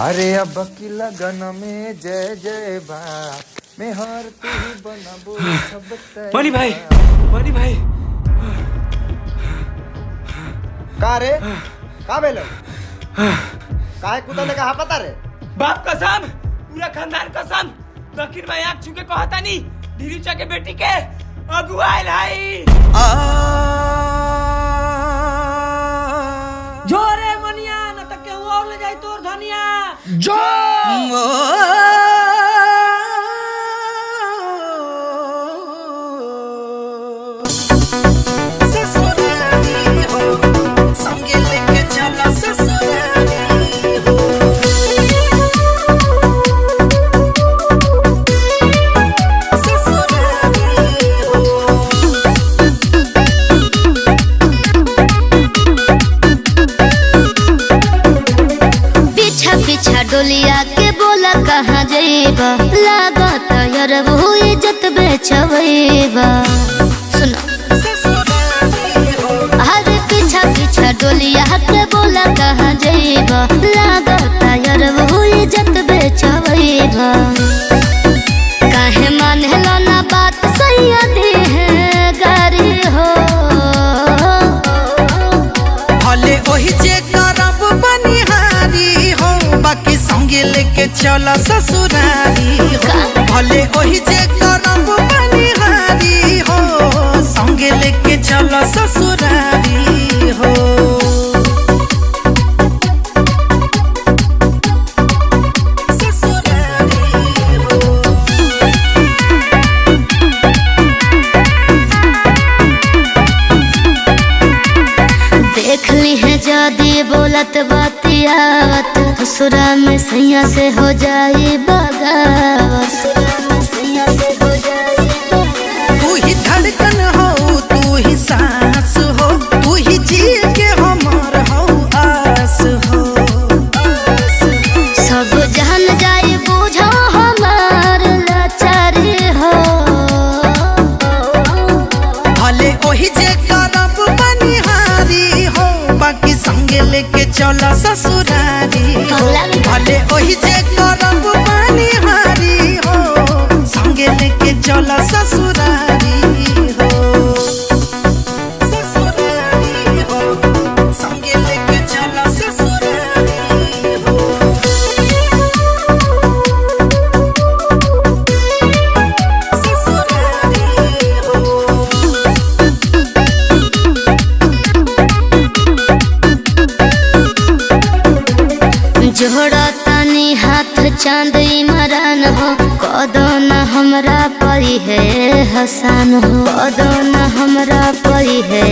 अरे अब की लगन में जय जय बा मैं हर तू ही बनाबो सब तय मनी भाई का रे का बेलो काहे कुत्ता ने कहा पता रे बाप कसम पूरा खानदान कसम लकीर में आंख छू के कहता नहीं धीरूचा के बेटी के अगुआ लाई जोरे मनिया न तक के और ले जाई तोर धनिया जो डोलिया के बोला कहाँ जाइबा लागत यार वो इज्जत बेचबा सुनो अरे पीछा पीछा डोलिया के बोला कहाँ जाइबा लागत यार वो इज्जत बेचबा काहे माने लो ना बात सही दे है गारी हो भले ओही जे करब बनिहारी हो बाकी संगे लेके चला ससुरारी हो भले ओही जे करब बनिहारी हो संगे लेके चला ससुरारी हो देख ली है जादी बोलत बातियावत ससुरा में सैया से हो जाए बगावत तू ही धड़कन हो तू ही सांस हो तू ही जी के हमार हो आस हो सब जान जाए बुझो हमार लाचारी हो भले ओही जे करब बनिहारी हो बाकी संगे लेके चला ससुरारी हो भले ओही जे करब बनिहारी हो संगे लेके चला ससुरारी हो ससुरारी हो संगे लेके चला ससुरारी हो जोड़ा तानी हाथ चांद इमरान हो कदो न हमरा परी है हसान हो कदो न हमरा परी है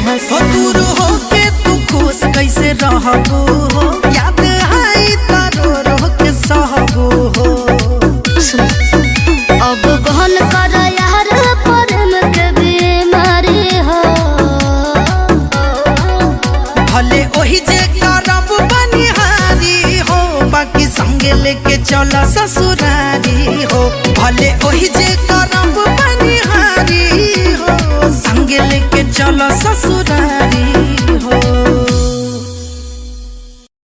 हो हसान दूर हो के तू खुश कैसे रहबो हो याद आई तारो रह के सहबो हो अब गहन कर यार प्रेम के बीमारी हो भले ओही जे करब बनिहारी हो बाकी संगे लेके चला ससुरारी हो भले ओही जे करब बनिहारी हो संगे लेके चला ससुरारी हो